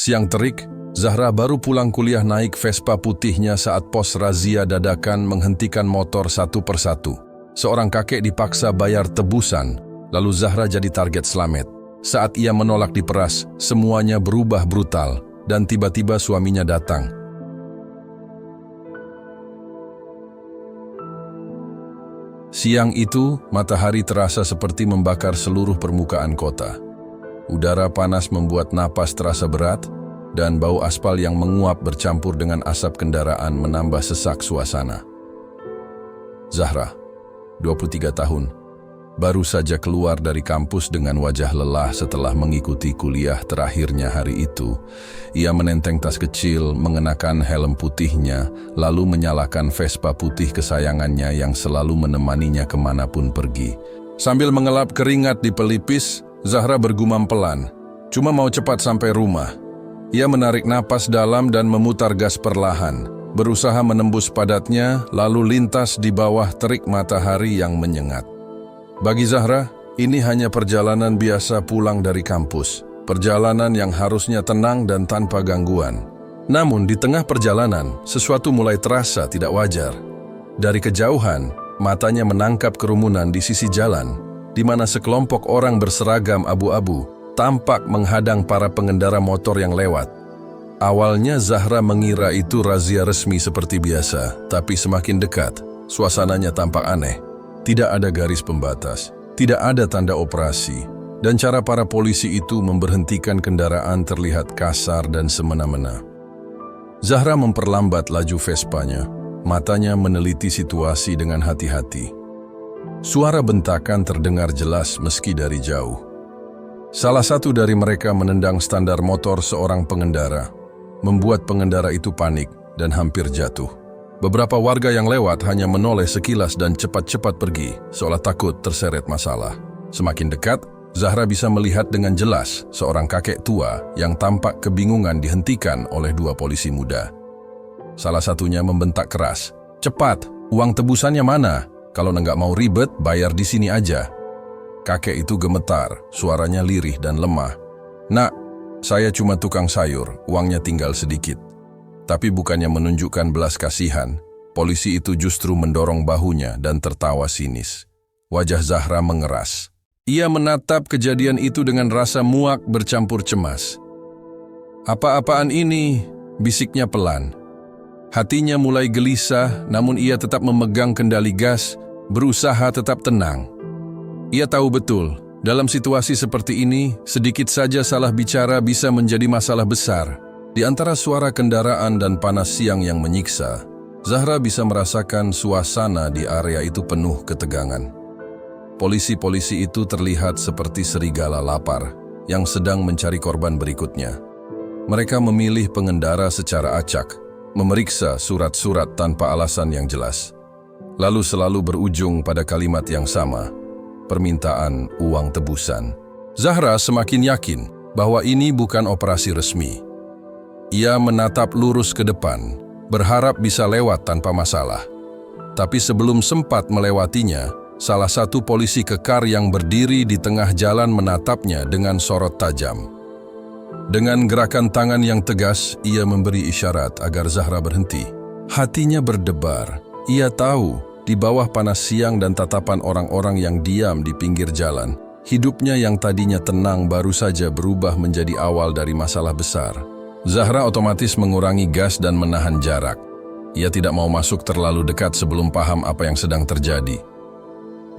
Siang terik, Zahra baru pulang kuliah naik Vespa putihnya saat pos razia dadakan menghentikan motor satu persatu. Seorang kakek dipaksa bayar tebusan, lalu Zahra jadi target Slamet. Saat ia menolak diperas, semuanya berubah brutal, dan tiba-tiba suaminya datang. Siang itu, matahari terasa seperti membakar seluruh permukaan kota. Udara panas membuat napas terasa berat, dan bau aspal yang menguap bercampur dengan asap kendaraan menambah sesak suasana. Zahra, 23 tahun, baru saja keluar dari kampus dengan wajah lelah setelah mengikuti kuliah terakhirnya hari itu. Ia menenteng tas kecil, mengenakan helm putihnya, lalu menyalakan Vespa putih kesayangannya yang selalu menemaninya kemanapun pergi. Sambil mengelap keringat di pelipis, Zahra bergumam pelan, cuma mau cepat sampai rumah. Ia menarik napas dalam dan memutar gas perlahan, berusaha menembus padatnya, lalu lintas di bawah terik matahari yang menyengat. Bagi Zahra, ini hanya perjalanan biasa pulang dari kampus. Perjalanan yang harusnya tenang dan tanpa gangguan. Namun di tengah perjalanan, sesuatu mulai terasa tidak wajar. Dari kejauhan, matanya menangkap kerumunan di sisi jalan, di mana sekelompok orang berseragam abu-abu tampak menghadang para pengendara motor yang lewat. Awalnya Zahra mengira itu razia resmi seperti biasa, tapi semakin dekat, suasananya tampak aneh. Tidak ada garis pembatas, tidak ada tanda operasi, dan cara para polisi itu memberhentikan kendaraan terlihat kasar dan semena-mena. Zahra memperlambat laju Vespanya, matanya meneliti situasi dengan hati-hati. Suara bentakan terdengar jelas meski dari jauh. Salah satu dari mereka menendang standar motor seorang pengendara, membuat pengendara itu panik dan hampir jatuh. Beberapa warga yang lewat hanya menoleh sekilas dan cepat-cepat pergi, seolah takut terseret masalah. Semakin dekat, Zahra bisa melihat dengan jelas seorang kakek tua yang tampak kebingungan dihentikan oleh dua polisi muda. Salah satunya membentak keras, "Cepat, uang tebusannya mana? Kalau nggak mau ribet, bayar di sini aja." Kakek itu gemetar, suaranya lirih dan lemah. "Nak, saya cuma tukang sayur, uangnya tinggal sedikit." Tapi bukannya menunjukkan belas kasihan, polisi itu justru mendorong bahunya dan tertawa sinis. Wajah Zahra mengeras. Ia menatap kejadian itu dengan rasa muak bercampur cemas. "Apa-apaan ini?" bisiknya pelan. Hatinya mulai gelisah, namun ia tetap memegang kendali gas, berusaha tetap tenang. Ia tahu betul, dalam situasi seperti ini, sedikit saja salah bicara bisa menjadi masalah besar. Di antara suara kendaraan dan panas siang yang menyiksa, Zahra bisa merasakan suasana di area itu penuh ketegangan. Polisi-polisi itu terlihat seperti serigala lapar yang sedang mencari korban berikutnya. Mereka memilih pengendara secara acak, memeriksa surat-surat tanpa alasan yang jelas. Lalu selalu berujung pada kalimat yang sama, permintaan uang tebusan. Zahra semakin yakin bahwa ini bukan operasi resmi. Ia menatap lurus ke depan, berharap bisa lewat tanpa masalah. Tapi sebelum sempat melewatinya, salah satu polisi kekar yang berdiri di tengah jalan menatapnya dengan sorot tajam. Dengan gerakan tangan yang tegas, ia memberi isyarat agar Zahra berhenti. Hatinya berdebar. Ia tahu, di bawah panas siang dan tatapan orang-orang yang diam di pinggir jalan, hidupnya yang tadinya tenang baru saja berubah menjadi awal dari masalah besar. Zahra otomatis mengurangi gas dan menahan jarak. Ia tidak mau masuk terlalu dekat sebelum paham apa yang sedang terjadi.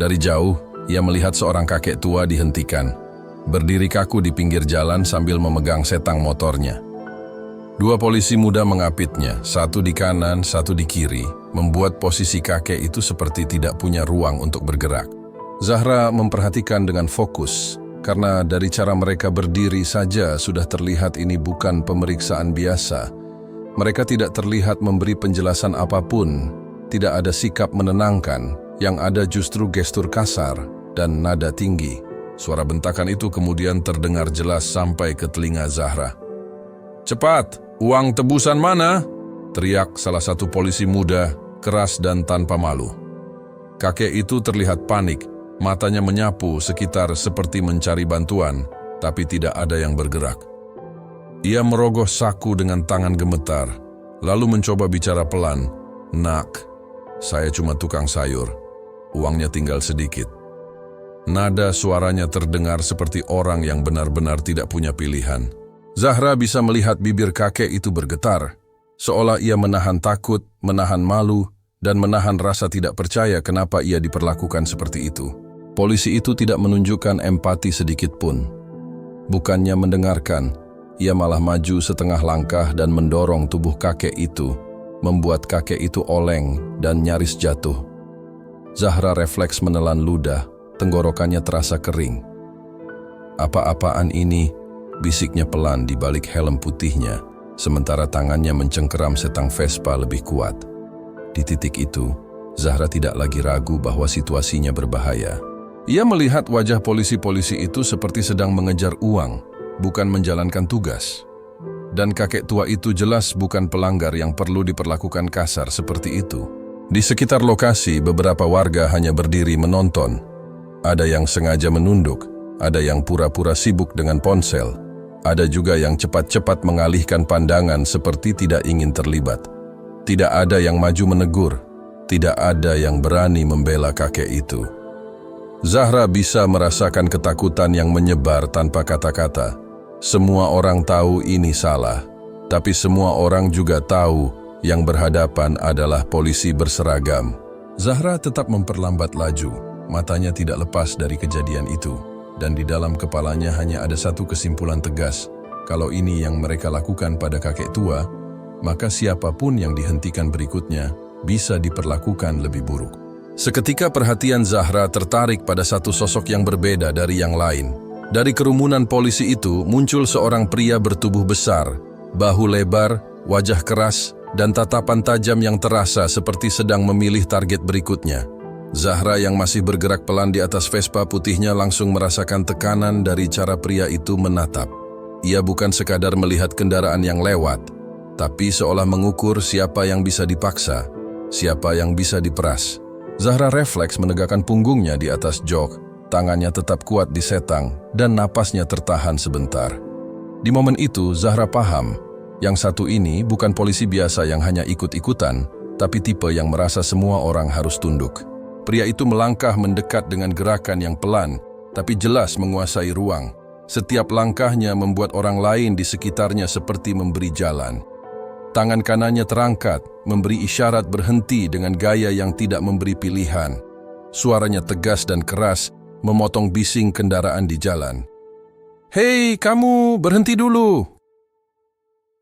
Dari jauh, ia melihat seorang kakek tua dihentikan, berdiri kaku di pinggir jalan sambil memegang setang motornya. Dua polisi muda mengapitnya, satu di kanan, satu di kiri, membuat posisi kakek itu seperti tidak punya ruang untuk bergerak. Zahra memperhatikan dengan fokus, karena dari cara mereka berdiri saja sudah terlihat ini bukan pemeriksaan biasa. Mereka tidak terlihat memberi penjelasan apapun, tidak ada sikap menenangkan, yang ada justru gestur kasar dan nada tinggi. Suara bentakan itu kemudian terdengar jelas sampai ke telinga Zahra. "Cepat, uang tebusan mana?" teriak salah satu polisi muda, keras dan tanpa malu. Kakek itu terlihat panik. Matanya menyapu sekitar seperti mencari bantuan, tapi tidak ada yang bergerak. Ia merogoh saku dengan tangan gemetar, lalu mencoba bicara pelan. "Nak, saya cuma tukang sayur. Uangnya tinggal sedikit." Nada suaranya terdengar seperti orang yang benar-benar tidak punya pilihan. Zahra bisa melihat bibir kakek itu bergetar, seolah ia menahan takut, menahan malu, dan menahan rasa tidak percaya kenapa ia diperlakukan seperti itu. Polisi itu tidak menunjukkan empati sedikit pun. Bukannya mendengarkan, ia malah maju setengah langkah dan mendorong tubuh kakek itu, membuat kakek itu oleng dan nyaris jatuh. Zahra refleks menelan ludah, tenggorokannya terasa kering. "Apa-apaan ini?" bisiknya pelan di balik helm putihnya, sementara tangannya mencengkeram setang Vespa lebih kuat. Di titik itu, Zahra tidak lagi ragu bahwa situasinya berbahaya. Ia melihat wajah polisi-polisi itu seperti sedang mengejar uang, bukan menjalankan tugas. Dan kakek tua itu jelas bukan pelanggar yang perlu diperlakukan kasar seperti itu. Di sekitar lokasi, beberapa warga hanya berdiri menonton. Ada yang sengaja menunduk, ada yang pura-pura sibuk dengan ponsel, ada juga yang cepat-cepat mengalihkan pandangan seperti tidak ingin terlibat. Tidak ada yang maju menegur, tidak ada yang berani membela kakek itu. Zahra bisa merasakan ketakutan yang menyebar tanpa kata-kata. Semua orang tahu ini salah, tapi semua orang juga tahu yang berhadapan adalah polisi berseragam. Zahra tetap memperlambat laju, matanya tidak lepas dari kejadian itu, dan di dalam kepalanya hanya ada satu kesimpulan tegas. Kalau ini yang mereka lakukan pada kakek tua, maka siapapun yang dihentikan berikutnya bisa diperlakukan lebih buruk. Seketika perhatian Zahra tertarik pada satu sosok yang berbeda dari yang lain. Dari kerumunan polisi itu muncul seorang pria bertubuh besar, bahu lebar, wajah keras, dan tatapan tajam yang terasa seperti sedang memilih target berikutnya. Zahra yang masih bergerak pelan di atas Vespa putihnya langsung merasakan tekanan dari cara pria itu menatap. Ia bukan sekadar melihat kendaraan yang lewat, tapi seolah mengukur siapa yang bisa dipaksa, siapa yang bisa diperas. Zahra refleks menegakkan punggungnya di atas jok, tangannya tetap kuat di setang, dan napasnya tertahan sebentar. Di momen itu, Zahra paham, yang satu ini bukan polisi biasa yang hanya ikut-ikutan, tapi tipe yang merasa semua orang harus tunduk. Pria itu melangkah mendekat dengan gerakan yang pelan, tapi jelas menguasai ruang. Setiap langkahnya membuat orang lain di sekitarnya seperti memberi jalan. Tangan kanannya terangkat, memberi isyarat berhenti dengan gaya yang tidak memberi pilihan. Suaranya tegas dan keras, memotong bising kendaraan di jalan. "Hei, kamu berhenti dulu!"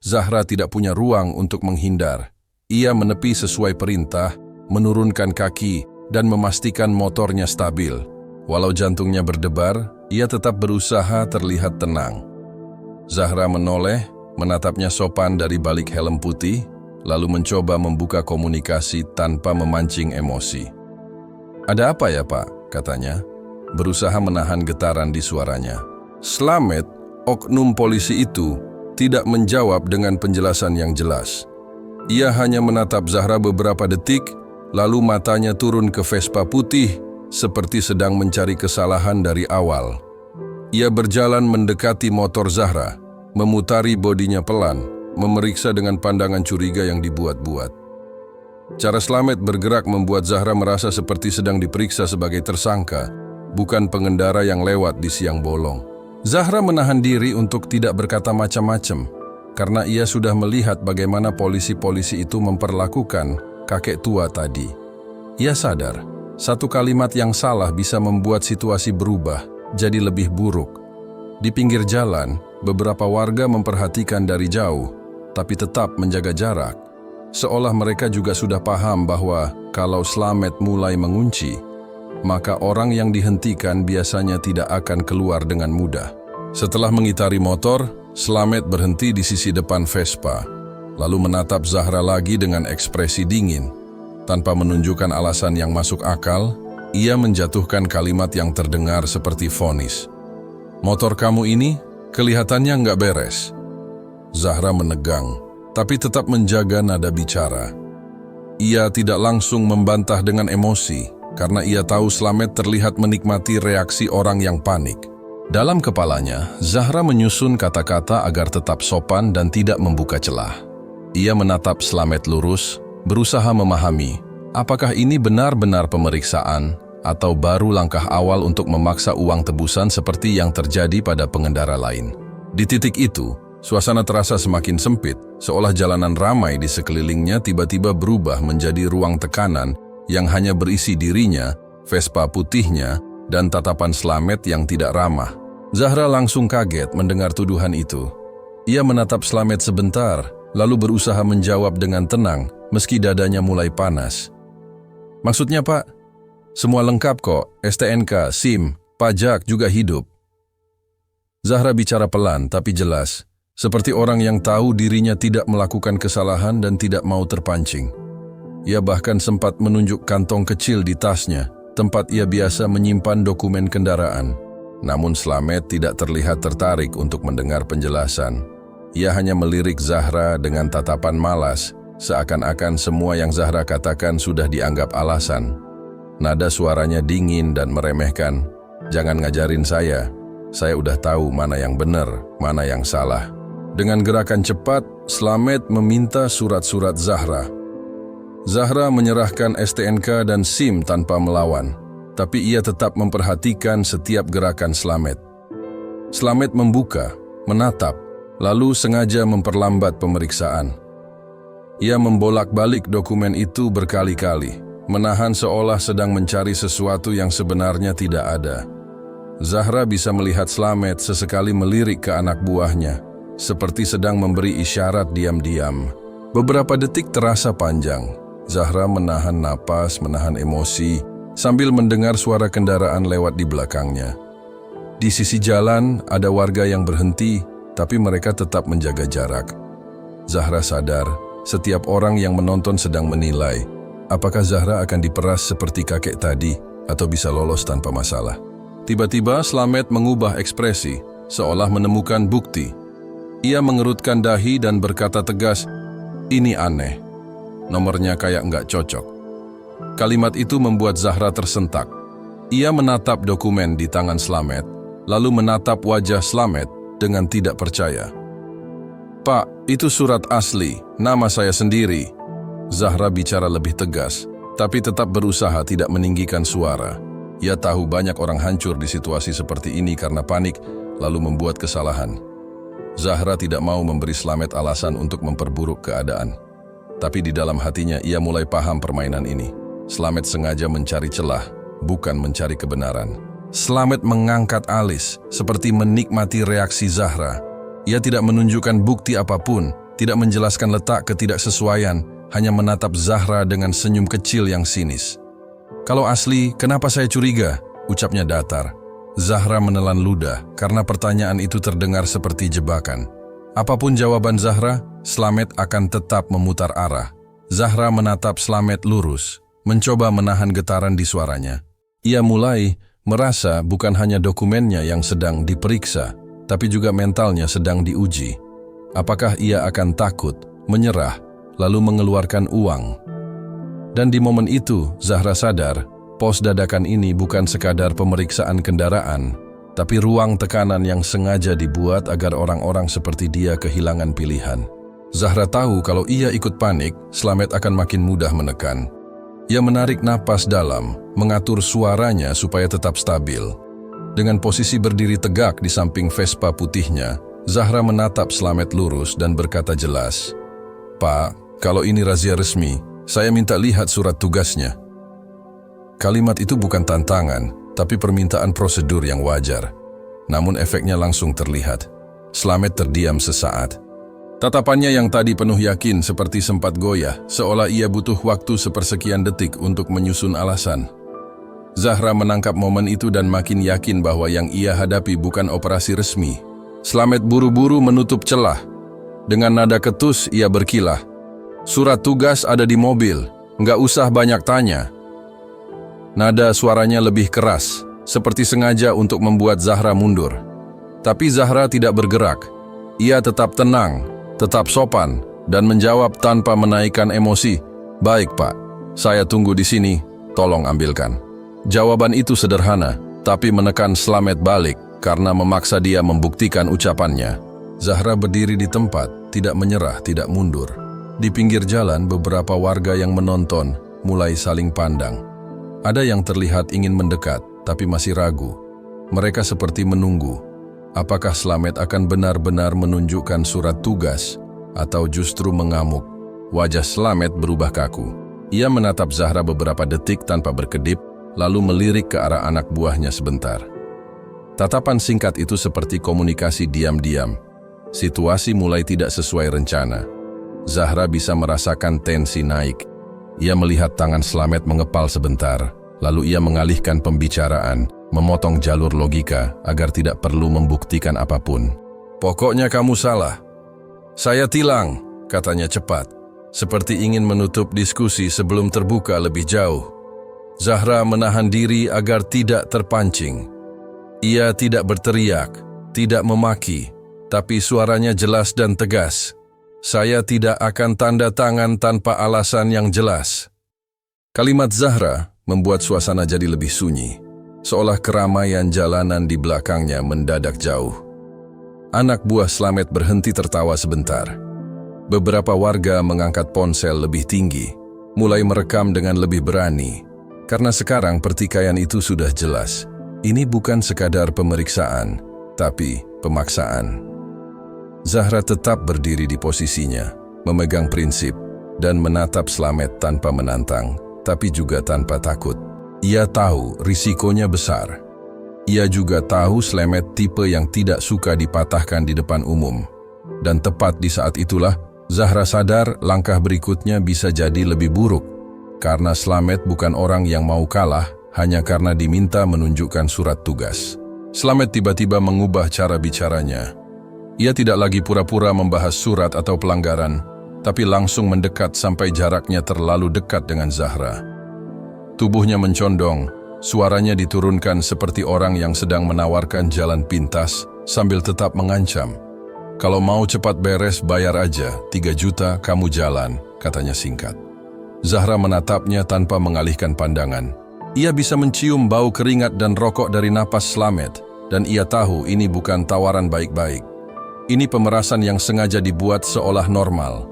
Zahra tidak punya ruang untuk menghindar. Ia menepi sesuai perintah, menurunkan kaki, dan memastikan motornya stabil. Walau jantungnya berdebar, ia tetap berusaha terlihat tenang. Zahra menoleh, menatapnya sopan dari balik helm putih, lalu mencoba membuka komunikasi tanpa memancing emosi. "Ada apa ya, Pak?" katanya, berusaha menahan getaran di suaranya. Slamet, oknum polisi itu, tidak menjawab dengan penjelasan yang jelas. Ia hanya menatap Zahra beberapa detik, lalu matanya turun ke Vespa putih, seperti sedang mencari kesalahan dari awal. Ia berjalan mendekati motor Zahra, memutari bodinya pelan, memeriksa dengan pandangan curiga yang dibuat-buat. Cara Slamet bergerak membuat Zahra merasa seperti sedang diperiksa sebagai tersangka, bukan pengendara yang lewat di siang bolong. Zahra menahan diri untuk tidak berkata macam-macam, karena ia sudah melihat bagaimana polisi-polisi itu memperlakukan kakek tua tadi. Ia sadar, satu kalimat yang salah bisa membuat situasi berubah, jadi lebih buruk. Di pinggir jalan, beberapa warga memperhatikan dari jauh, tapi tetap menjaga jarak. Seolah mereka juga sudah paham bahwa kalau Slamet mulai mengunci, maka orang yang dihentikan biasanya tidak akan keluar dengan mudah. Setelah mengitari motor, Slamet berhenti di sisi depan Vespa, lalu menatap Zahra lagi dengan ekspresi dingin. Tanpa menunjukkan alasan yang masuk akal, ia menjatuhkan kalimat yang terdengar seperti vonis. "Motor kamu ini kelihatannya nggak beres." Zahra menegang, tapi tetap menjaga nada bicara. Ia tidak langsung membantah dengan emosi, karena ia tahu Slamet terlihat menikmati reaksi orang yang panik. Dalam kepalanya, Zahra menyusun kata-kata agar tetap sopan dan tidak membuka celah. Ia menatap Slamet lurus, berusaha memahami apakah ini benar-benar pemeriksaan atau baru langkah awal untuk memaksa uang tebusan seperti yang terjadi pada pengendara lain. Di titik itu, suasana terasa semakin sempit, seolah jalanan ramai di sekelilingnya tiba-tiba berubah menjadi ruang tekanan yang hanya berisi dirinya, Vespa putihnya, dan tatapan Slamet yang tidak ramah. Zahra langsung kaget mendengar tuduhan itu. Ia menatap Slamet sebentar, lalu berusaha menjawab dengan tenang, meski dadanya mulai panas. Maksudnya Pak, semua lengkap kok, STNK, SIM, pajak juga hidup. Zahra bicara pelan tapi jelas, seperti orang yang tahu dirinya tidak melakukan kesalahan dan tidak mau terpancing. Ia bahkan sempat menunjuk kantong kecil di tasnya, tempat ia biasa menyimpan dokumen kendaraan. Namun Slamet tidak terlihat tertarik untuk mendengar penjelasan. Ia hanya melirik Zahra dengan tatapan malas, seakan-akan semua yang Zahra katakan sudah dianggap alasan. Nada suaranya dingin dan meremehkan. Jangan ngajarin saya udah tahu mana yang benar, mana yang salah. Dengan gerakan cepat, Slamet meminta surat-surat Zahra. Zahra menyerahkan STNK dan SIM tanpa melawan. Tapi ia tetap memperhatikan setiap gerakan Slamet. Slamet membuka, menatap, lalu sengaja memperlambat pemeriksaan. Ia membolak-balik dokumen itu berkali-kali, menahan seolah sedang mencari sesuatu yang sebenarnya tidak ada. Zahra bisa melihat Slamet sesekali melirik ke anak buahnya, seperti sedang memberi isyarat diam-diam. Beberapa detik terasa panjang. Zahra menahan napas, menahan emosi, sambil mendengar suara kendaraan lewat di belakangnya. Di sisi jalan ada warga yang berhenti, tapi mereka tetap menjaga jarak. Zahra sadar, setiap orang yang menonton sedang menilai, apakah Zahra akan diperas seperti kakek tadi, atau bisa lolos tanpa masalah. Tiba-tiba Slamet mengubah ekspresi, seolah menemukan bukti. Ia mengerutkan dahi dan berkata tegas, "Ini aneh, nomornya kayak nggak cocok." Kalimat itu membuat Zahra tersentak. Ia menatap dokumen di tangan Slamet, lalu menatap wajah Slamet dengan tidak percaya. "Pak, itu surat asli, nama saya sendiri." Zahra bicara lebih tegas, tapi tetap berusaha tidak meninggikan suara. Ia tahu banyak orang hancur di situasi seperti ini karena panik, lalu membuat kesalahan. Zahra tidak mau memberi Slamet alasan untuk memperburuk keadaan. Tapi di dalam hatinya ia mulai paham permainan ini. Slamet sengaja mencari celah, bukan mencari kebenaran. Slamet mengangkat alis, seperti menikmati reaksi Zahra. Ia tidak menunjukkan bukti apapun, tidak menjelaskan letak ketidaksesuaian, hanya menatap Zahra dengan senyum kecil yang sinis. "Kalau asli, kenapa saya curiga?" ucapnya datar. Zahra menelan ludah, karena pertanyaan itu terdengar seperti jebakan. Apapun jawaban Zahra, Slamet akan tetap memutar arah. Zahra menatap Slamet lurus, mencoba menahan getaran di suaranya. Ia mulai merasa bukan hanya dokumennya yang sedang diperiksa, tapi juga mentalnya sedang diuji. Apakah ia akan takut, menyerah, lalu mengeluarkan uang? Dan di momen itu, Zahra sadar, pos dadakan ini bukan sekadar pemeriksaan kendaraan, tapi ruang tekanan yang sengaja dibuat agar orang-orang seperti dia kehilangan pilihan. Zahra tahu kalau ia ikut panik, Slamet akan makin mudah menekan. Ia menarik napas dalam, mengatur suaranya supaya tetap stabil. Dengan posisi berdiri tegak di samping Vespa putihnya, Zahra menatap Slamet lurus dan berkata jelas, "Pak, kalau ini razia resmi, saya minta lihat surat tugasnya." Kalimat itu bukan tantangan, tapi permintaan prosedur yang wajar. Namun efeknya langsung terlihat. Slamet terdiam sesaat. Tatapannya yang tadi penuh yakin seperti sempat goyah, seolah ia butuh waktu sepersekian detik untuk menyusun alasan. Zahra menangkap momen itu dan makin yakin bahwa yang ia hadapi bukan operasi resmi. Slamet buru-buru menutup celah. Dengan nada ketus ia berkilah, "Surat tugas ada di mobil, nggak usah banyak tanya." Nada suaranya lebih keras, seperti sengaja untuk membuat Zahra mundur. Tapi Zahra tidak bergerak. Ia tetap tenang, tetap sopan, dan menjawab tanpa menaikkan emosi, "Baik Pak, saya tunggu di sini, tolong ambilkan." Jawaban itu sederhana, tapi menekan Slamet balik. Karena memaksa dia membuktikan ucapannya, Zahra berdiri di tempat, tidak menyerah, tidak mundur. Di pinggir jalan, beberapa warga yang menonton mulai saling pandang. Ada yang terlihat ingin mendekat, tapi masih ragu. Mereka seperti menunggu. Apakah Slamet akan benar-benar menunjukkan surat tugas, atau justru mengamuk? Wajah Slamet berubah kaku. Ia menatap Zahra beberapa detik tanpa berkedip, lalu melirik ke arah anak buahnya sebentar. Tatapan singkat itu seperti komunikasi diam-diam. Situasi mulai tidak sesuai rencana. Zahra bisa merasakan tensi naik. Ia melihat tangan Slamet mengepal sebentar, lalu ia mengalihkan pembicaraan, memotong jalur logika agar tidak perlu membuktikan apapun. Pokoknya kamu salah. Saya tilang, katanya cepat, seperti ingin menutup diskusi sebelum terbuka lebih jauh. Zahra menahan diri agar tidak terpancing. Ia tidak berteriak, tidak memaki, tapi suaranya jelas dan tegas. Saya tidak akan tanda tangan tanpa alasan yang jelas. Kalimat Zahra membuat suasana jadi lebih sunyi, seolah keramaian jalanan di belakangnya mendadak jauh. Anak buah Slamet berhenti tertawa sebentar. Beberapa warga mengangkat ponsel lebih tinggi, mulai merekam dengan lebih berani. Karena sekarang pertikaian itu sudah jelas. Ini bukan sekadar pemeriksaan, tapi pemaksaan. Zahra tetap berdiri di posisinya, memegang prinsip, dan menatap Slamet tanpa menantang, tapi juga tanpa takut. Ia tahu risikonya besar. Ia juga tahu Slamet tipe yang tidak suka dipatahkan di depan umum. Dan tepat di saat itulah, Zahra sadar langkah berikutnya bisa jadi lebih buruk. Karena Slamet bukan orang yang mau kalah hanya karena diminta menunjukkan surat tugas. Slamet tiba-tiba mengubah cara bicaranya. Ia tidak lagi pura-pura membahas surat atau pelanggaran, tapi langsung mendekat sampai jaraknya terlalu dekat dengan Zahra. Tubuhnya mencondong, suaranya diturunkan seperti orang yang sedang menawarkan jalan pintas sambil tetap mengancam. Kalau mau cepat beres, bayar aja, 3 juta kamu jalan, katanya singkat. Zahra menatapnya tanpa mengalihkan pandangan. Ia bisa mencium bau keringat dan rokok dari napas Slamet, dan ia tahu ini bukan tawaran baik-baik. Ini pemerasan yang sengaja dibuat seolah normal.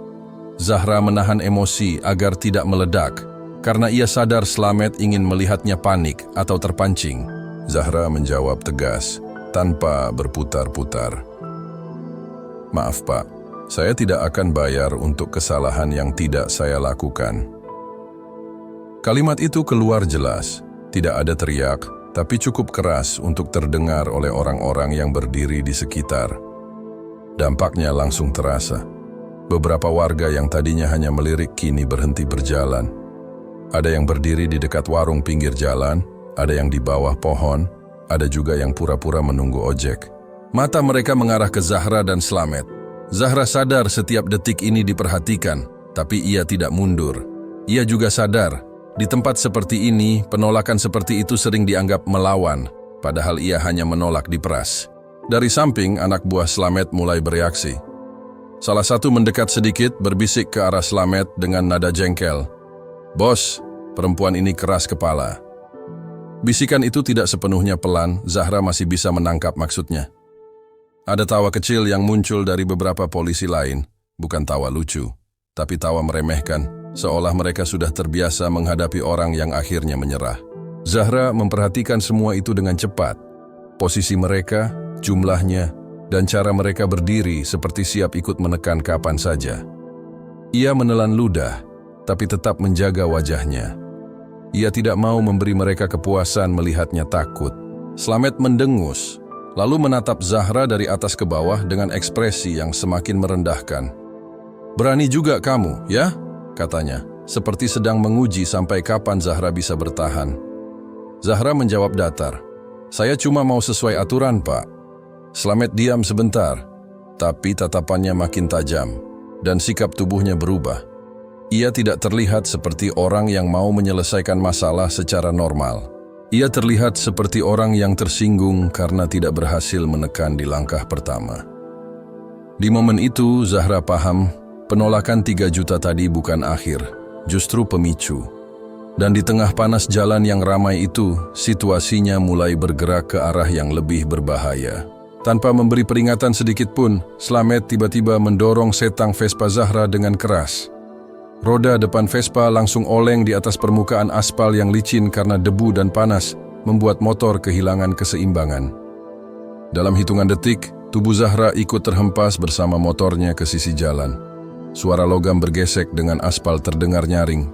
Zahra menahan emosi agar tidak meledak, karena ia sadar Slamet ingin melihatnya panik atau terpancing. Zahra menjawab tegas, tanpa berputar-putar. Maaf Pak, saya tidak akan bayar untuk kesalahan yang tidak saya lakukan. Kalimat itu keluar jelas, tidak ada teriak, tapi cukup keras untuk terdengar oleh orang-orang yang berdiri di sekitar. Dampaknya langsung terasa. Beberapa warga yang tadinya hanya melirik kini berhenti berjalan. Ada yang berdiri di dekat warung pinggir jalan, ada yang di bawah pohon, ada juga yang pura-pura menunggu ojek. Mata mereka mengarah ke Zahra dan Slamet. Zahra sadar setiap detik ini diperhatikan, tapi ia tidak mundur. Ia juga sadar, di tempat seperti ini, penolakan seperti itu sering dianggap melawan, padahal ia hanya menolak diperas. Dari samping, anak buah Slamet mulai bereaksi. Salah satu mendekat sedikit, berbisik ke arah Slamet dengan nada jengkel. Bos, perempuan ini keras kepala. Bisikan itu tidak sepenuhnya pelan, Zahra masih bisa menangkap maksudnya. Ada tawa kecil yang muncul dari beberapa polisi lain, bukan tawa lucu, tapi tawa meremehkan, seolah mereka sudah terbiasa menghadapi orang yang akhirnya menyerah. Zahra memperhatikan semua itu dengan cepat. Posisi mereka, jumlahnya, dan cara mereka berdiri seperti siap ikut menekan kapan saja. Ia menelan ludah, tapi tetap menjaga wajahnya. Ia tidak mau memberi mereka kepuasan melihatnya takut. Slamet mendengus, lalu menatap Zahra dari atas ke bawah dengan ekspresi yang semakin merendahkan. Berani juga kamu, ya? Katanya, seperti sedang menguji sampai kapan Zahra bisa bertahan. Zahra menjawab datar. Saya cuma mau sesuai aturan, Pak. Slamet diam sebentar, tapi tatapannya makin tajam, dan sikap tubuhnya berubah. Ia tidak terlihat seperti orang yang mau menyelesaikan masalah secara normal. Ia terlihat seperti orang yang tersinggung karena tidak berhasil menekan di langkah pertama. Di momen itu, Zahra paham, penolakan 3 juta tadi bukan akhir, justru pemicu. Dan di tengah panas jalan yang ramai itu, situasinya mulai bergerak ke arah yang lebih berbahaya. Tanpa memberi peringatan sedikit pun, Slamet tiba-tiba mendorong setang Vespa Zahra dengan keras. Roda depan Vespa langsung oleng di atas permukaan aspal yang licin karena debu dan panas, membuat motor kehilangan keseimbangan. Dalam hitungan detik, tubuh Zahra ikut terhempas bersama motornya ke sisi jalan. Suara logam bergesek dengan aspal terdengar nyaring,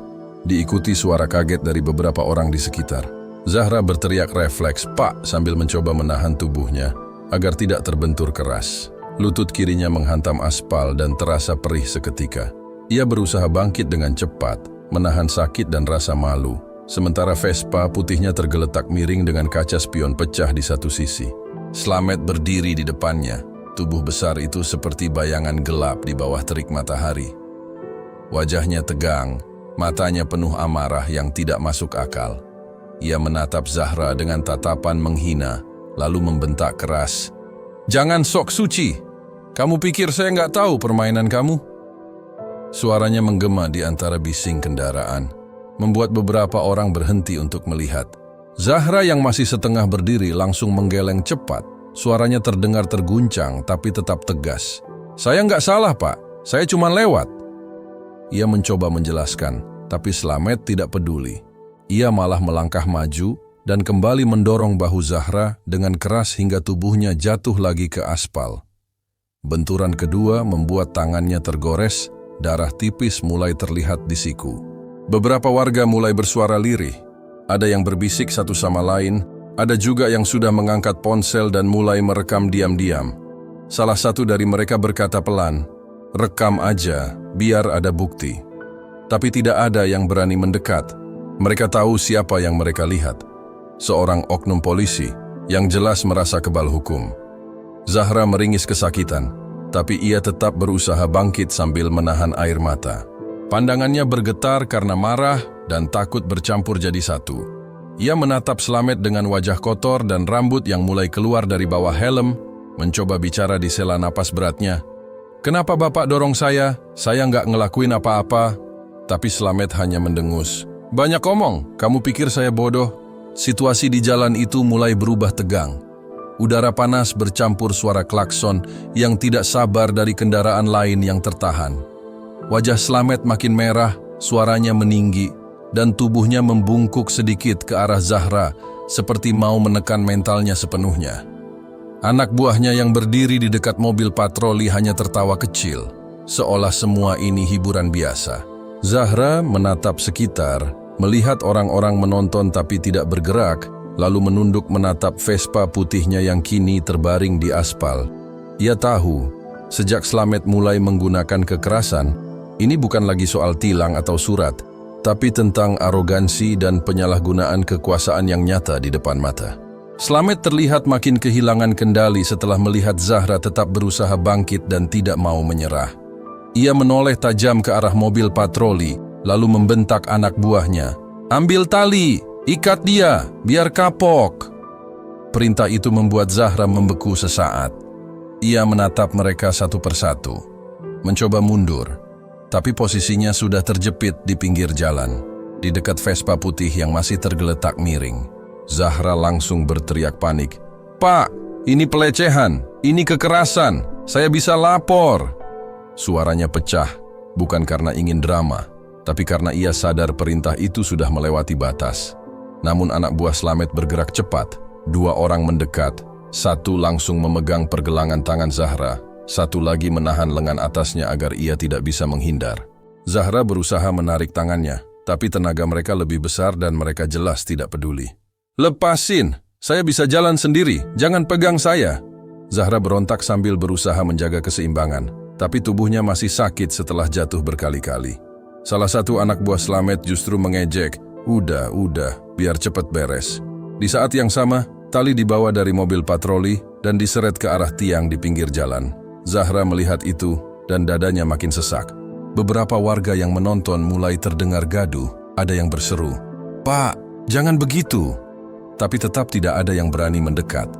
diikuti suara kaget dari beberapa orang di sekitar. Zahra berteriak refleks, "Pak!" sambil mencoba menahan tubuhnya agar tidak terbentur keras. Lutut kirinya menghantam aspal dan terasa perih seketika. Ia berusaha bangkit dengan cepat, menahan sakit dan rasa malu. Sementara Vespa putihnya tergeletak miring dengan kaca spion pecah di satu sisi. Slamet berdiri di depannya. Tubuh besar itu seperti bayangan gelap di bawah terik matahari. Wajahnya tegang, matanya penuh amarah yang tidak masuk akal. Ia menatap Zahra dengan tatapan menghina, lalu membentak keras, "Jangan sok suci! Kamu pikir saya nggak tahu permainan kamu?" Suaranya menggema di antara bising kendaraan, membuat beberapa orang berhenti untuk melihat. Zahra yang masih setengah berdiri langsung menggeleng cepat. Suaranya terdengar terguncang tapi tetap tegas. "Saya nggak salah, Pak. Saya cuma lewat." Ia mencoba menjelaskan, tapi Slamet tidak peduli. Ia malah melangkah maju dan kembali mendorong bahu Zahra dengan keras hingga tubuhnya jatuh lagi ke aspal. Benturan kedua membuat tangannya tergores, darah tipis mulai terlihat di siku. Beberapa warga mulai bersuara lirih. Ada yang berbisik satu sama lain, ada juga yang sudah mengangkat ponsel dan mulai merekam diam-diam. Salah satu dari mereka berkata pelan, "Rekam aja, biar ada bukti." Tapi tidak ada yang berani mendekat. Mereka tahu siapa yang mereka lihat. Seorang oknum polisi yang jelas merasa kebal hukum. Zahra meringis kesakitan, tapi ia tetap berusaha bangkit sambil menahan air mata. Pandangannya bergetar karena marah dan takut bercampur jadi satu. Ia menatap Slamet dengan wajah kotor dan rambut yang mulai keluar dari bawah helm, mencoba bicara di sela napas beratnya. "Kenapa Bapak dorong saya? Saya nggak ngelakuin apa-apa." Tapi Slamet hanya mendengus. "Banyak omong, kamu pikir saya bodoh?" Situasi di jalan itu mulai berubah tegang. Udara panas bercampur suara klakson yang tidak sabar dari kendaraan lain yang tertahan. Wajah Slamet makin merah, suaranya meninggi, dan tubuhnya membungkuk sedikit ke arah Zahra, seperti mau menekan mentalnya sepenuhnya. Anak buahnya yang berdiri di dekat mobil patroli hanya tertawa kecil, seolah semua ini hiburan biasa. Zahra menatap sekitar, melihat orang-orang menonton tapi tidak bergerak, lalu menunduk menatap Vespa putihnya yang kini terbaring di aspal. Ia tahu, sejak Slamet mulai menggunakan kekerasan, ini bukan lagi soal tilang atau surat, tapi tentang arogansi dan penyalahgunaan kekuasaan yang nyata di depan mata. Slamet terlihat makin kehilangan kendali setelah melihat Zahra tetap berusaha bangkit dan tidak mau menyerah. Ia menoleh tajam ke arah mobil patroli, lalu membentak anak buahnya, "Ambil tali! Ikat dia, biar kapok." Perintah itu membuat Zahra membeku sesaat. Ia menatap mereka satu persatu, mencoba mundur, tapi posisinya sudah terjepit di pinggir jalan, di dekat Vespa putih yang masih tergeletak miring. Zahra langsung berteriak panik, "Pak, ini pelecehan, ini kekerasan, saya bisa lapor." Suaranya pecah, bukan karena ingin drama, tapi karena ia sadar perintah itu sudah melewati batas. Namun anak buah Slamet bergerak cepat. 2 orang mendekat, satu langsung memegang pergelangan tangan Zahra, satu lagi menahan lengan atasnya agar ia tidak bisa menghindar. Zahra berusaha menarik tangannya, tapi tenaga mereka lebih besar dan mereka jelas tidak peduli. "Lepasin, saya bisa jalan sendiri, jangan pegang saya." Zahra berontak sambil berusaha menjaga keseimbangan, tapi tubuhnya masih sakit setelah jatuh berkali-kali. Salah satu anak buah Slamet justru mengejek, Udah, biar cepat beres." Di saat yang sama, tali dibawa dari mobil patroli dan diseret ke arah tiang di pinggir jalan. Zahra melihat itu dan dadanya makin sesak. Beberapa warga yang menonton mulai terdengar gaduh, ada yang berseru, "Pak, jangan begitu." Tapi tetap tidak ada yang berani mendekat.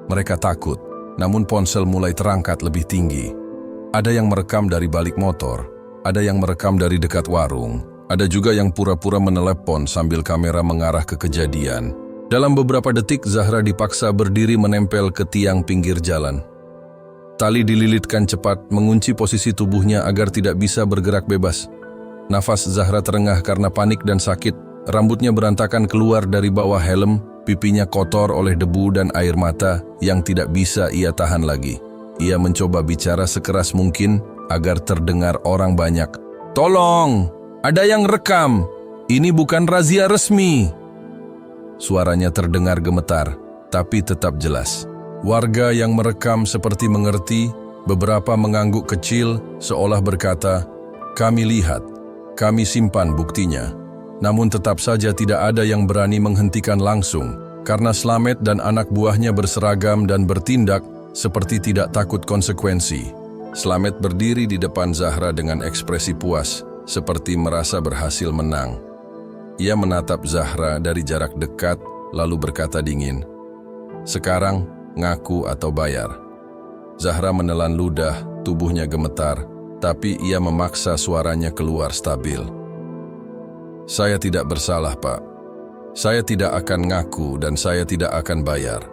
Mereka takut, namun ponsel mulai terangkat lebih tinggi. Ada yang merekam dari balik motor, ada yang merekam dari dekat warung, Ada juga yang pura-pura menelepon sambil kamera mengarah ke kejadian. Dalam beberapa detik, Zahra dipaksa berdiri menempel ke tiang pinggir jalan. Tali dililitkan cepat, mengunci posisi tubuhnya agar tidak bisa bergerak bebas. Nafas Zahra terengah karena panik dan sakit. Rambutnya berantakan keluar dari bawah helm, pipinya kotor oleh debu dan air mata yang tidak bisa ia tahan lagi. Ia mencoba bicara sekeras mungkin agar terdengar orang banyak. "Tolong! Ada yang rekam! Ini bukan razia resmi!" Suaranya terdengar gemetar, tapi tetap jelas. Warga yang merekam seperti mengerti, beberapa mengangguk kecil seolah berkata, "Kami lihat, kami simpan buktinya." Namun tetap saja tidak ada yang berani menghentikan langsung, karena Slamet dan anak buahnya berseragam dan bertindak seperti tidak takut konsekuensi. Slamet berdiri di depan Zahra dengan ekspresi puas, seperti merasa berhasil menang. Ia menatap Zahra dari jarak dekat, lalu berkata dingin, "Sekarang, ngaku atau bayar." Zahra menelan ludah, tubuhnya gemetar, tapi ia memaksa suaranya keluar stabil. "Saya tidak bersalah, Pak. Saya tidak akan ngaku dan saya tidak akan bayar."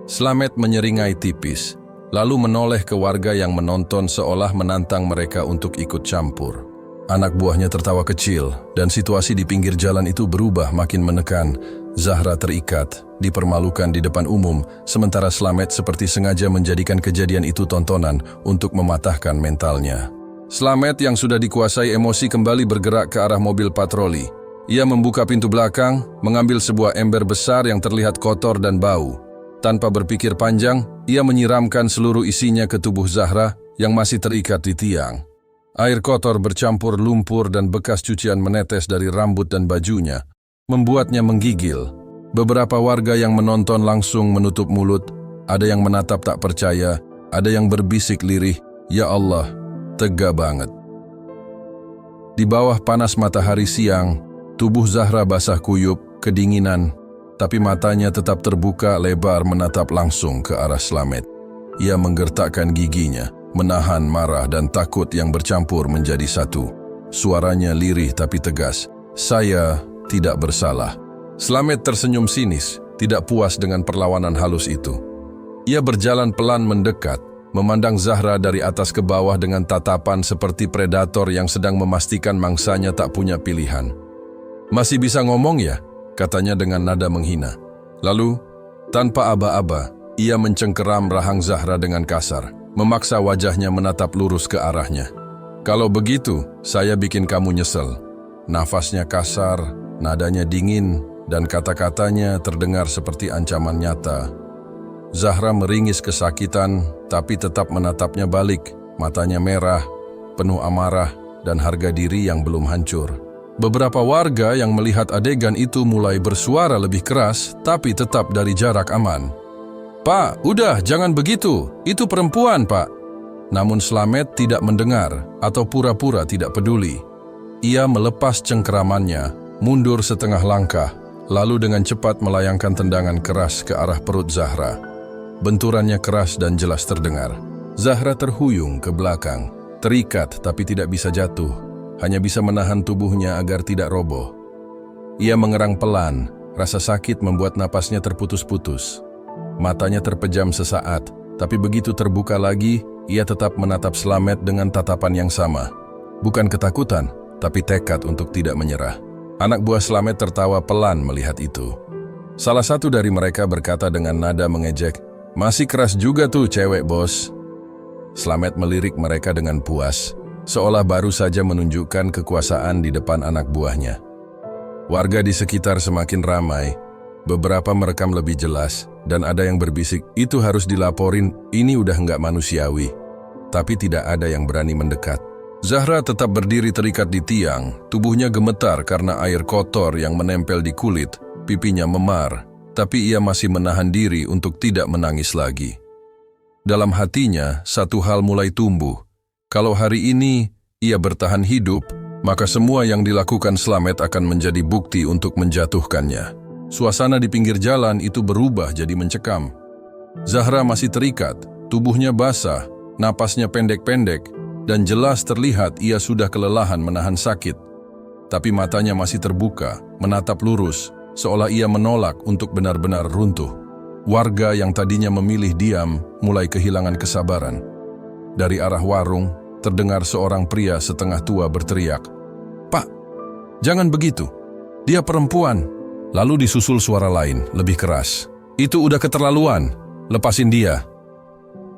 Slamet menyeringai tipis, lalu menoleh ke warga yang menonton seolah menantang mereka untuk ikut campur. Anak buahnya tertawa kecil, dan situasi di pinggir jalan itu berubah makin menekan. Zahra terikat, dipermalukan di depan umum, sementara Slamet seperti sengaja menjadikan kejadian itu tontonan untuk mematahkan mentalnya. Slamet yang sudah dikuasai emosi kembali bergerak ke arah mobil patroli. Ia membuka pintu belakang, mengambil sebuah ember besar yang terlihat kotor dan bau. Tanpa berpikir panjang, ia menyiramkan seluruh isinya ke tubuh Zahra yang masih terikat di tiang. Air kotor bercampur lumpur dan bekas cucian menetes dari rambut dan bajunya, membuatnya menggigil. Beberapa warga yang menonton langsung menutup mulut, ada yang menatap tak percaya, ada yang berbisik lirih, "Ya Allah, tega banget." Di bawah panas matahari siang, tubuh Zahra basah kuyup, kedinginan, tapi matanya tetap terbuka lebar menatap langsung ke arah Slamet. Ia menggertakkan giginya, menahan marah dan takut yang bercampur menjadi satu. Suaranya lirih tapi tegas, "Saya tidak bersalah." Slamet tersenyum sinis, tidak puas dengan perlawanan halus itu. Ia berjalan pelan mendekat, memandang Zahra dari atas ke bawah dengan tatapan seperti predator yang sedang memastikan mangsanya tak punya pilihan. "Masih bisa ngomong ya?" katanya dengan nada menghina. Lalu, tanpa aba-aba, ia mencengkeram rahang Zahra dengan kasar, memaksa wajahnya menatap lurus ke arahnya. "Kalau begitu, saya bikin kamu nyesel." Nafasnya kasar, nadanya dingin, dan kata-katanya terdengar seperti ancaman nyata. Zahra meringis kesakitan, tapi tetap menatapnya balik, matanya merah, penuh amarah, dan harga diri yang belum hancur. Beberapa warga yang melihat adegan itu mulai bersuara lebih keras, tapi tetap dari jarak aman. "Pak, udah, jangan begitu. Itu perempuan, Pak." Namun Slamet tidak mendengar atau pura-pura tidak peduli. Ia melepas cengkeramannya, mundur setengah langkah, lalu dengan cepat melayangkan tendangan keras ke arah perut Zahra. Benturannya keras dan jelas terdengar. Zahra terhuyung ke belakang, terikat tapi tidak bisa jatuh, hanya bisa menahan tubuhnya agar tidak roboh. Ia mengerang pelan, rasa sakit membuat napasnya terputus-putus. Matanya terpejam sesaat, tapi begitu terbuka lagi, ia tetap menatap Slamet dengan tatapan yang sama. Bukan ketakutan, tapi tekad untuk tidak menyerah. Anak buah Slamet tertawa pelan melihat itu. Salah satu dari mereka berkata dengan nada mengejek, "Masih keras juga tuh cewek, bos." Slamet melirik mereka dengan puas, seolah baru saja menunjukkan kekuasaan di depan anak buahnya. Warga di sekitar semakin ramai, beberapa merekam lebih jelas, dan ada yang berbisik, "Itu harus dilaporin, ini udah nggak manusiawi." Tapi tidak ada yang berani mendekat. Zahra tetap berdiri terikat di tiang, tubuhnya gemetar karena air kotor yang menempel di kulit, pipinya memar, tapi ia masih menahan diri untuk tidak menangis lagi. Dalam hatinya, satu hal mulai tumbuh. Kalau hari ini ia bertahan hidup, maka semua yang dilakukan Slamet akan menjadi bukti untuk menjatuhkannya. Suasana di pinggir jalan itu berubah jadi mencekam. Zahra masih terikat, tubuhnya basah, napasnya pendek-pendek, dan jelas terlihat ia sudah kelelahan menahan sakit. tapi matanya masih terbuka, menatap lurus, seolah ia menolak untuk benar-benar runtuh. Warga yang tadinya memilih diam mulai kehilangan kesabaran. Dari arah warung, terdengar seorang pria setengah tua berteriak, "Pak, jangan begitu. Dia perempuan." Lalu disusul suara lain, lebih keras, "Itu udah keterlaluan. Lepasin dia."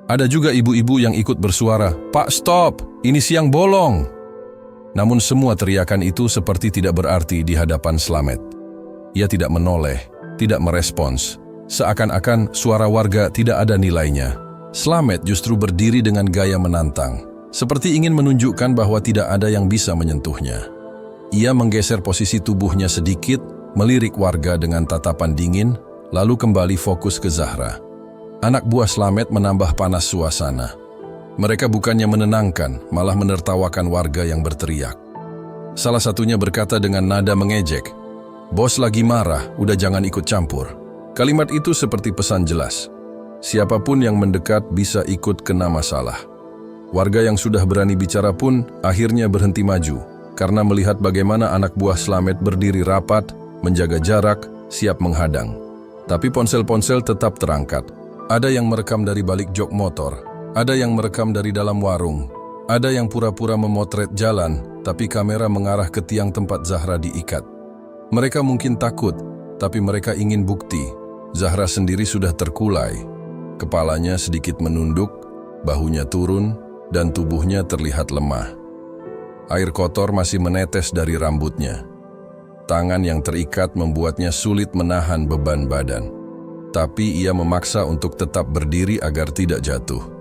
Ada juga ibu-ibu yang ikut bersuara, "Pak, stop. Ini siang bolong." Namun semua teriakan itu seperti tidak berarti di hadapan Slamet. Ia tidak menoleh, tidak merespons. Seakan-akan suara warga tidak ada nilainya. Slamet justru berdiri dengan gaya menantang, seperti ingin menunjukkan bahwa tidak ada yang bisa menyentuhnya. Ia menggeser posisi tubuhnya sedikit, melirik warga dengan tatapan dingin, lalu kembali fokus ke Zahra. Anak buah Slamet menambah panas suasana. Mereka bukannya menenangkan, malah menertawakan warga yang berteriak. Salah satunya berkata dengan nada mengejek, "Bos lagi marah, udah jangan ikut campur." Kalimat itu seperti pesan jelas. Siapapun yang mendekat bisa ikut kena masalah. Warga yang sudah berani bicara pun akhirnya berhenti maju, karena melihat bagaimana anak buah Slamet berdiri rapat, menjaga jarak, siap menghadang. Tapi ponsel-ponsel tetap terangkat. Ada yang merekam dari balik jok motor. Ada yang merekam dari dalam warung, ada yang pura-pura memotret jalan, tapi kamera mengarah ke tiang tempat Zahra diikat. Mereka mungkin takut, tapi mereka ingin bukti. Zahra sendiri sudah terkulai. Kepalanya sedikit menunduk, bahunya turun, dan tubuhnya terlihat lemah. Air kotor masih menetes dari rambutnya. Tangan yang terikat membuatnya sulit menahan beban badan. Tapi ia memaksa untuk tetap berdiri agar tidak jatuh.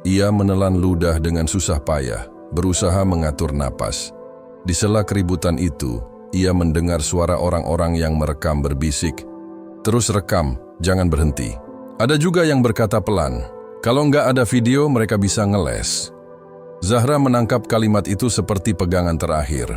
Ia menelan ludah dengan susah payah, berusaha mengatur napas. Di sela keributan itu, ia mendengar suara orang-orang yang merekam berbisik, "Terus rekam, jangan berhenti." Ada juga yang berkata pelan, "Kalau nggak ada video, mereka bisa ngeles." Zahra menangkap kalimat itu seperti pegangan terakhir.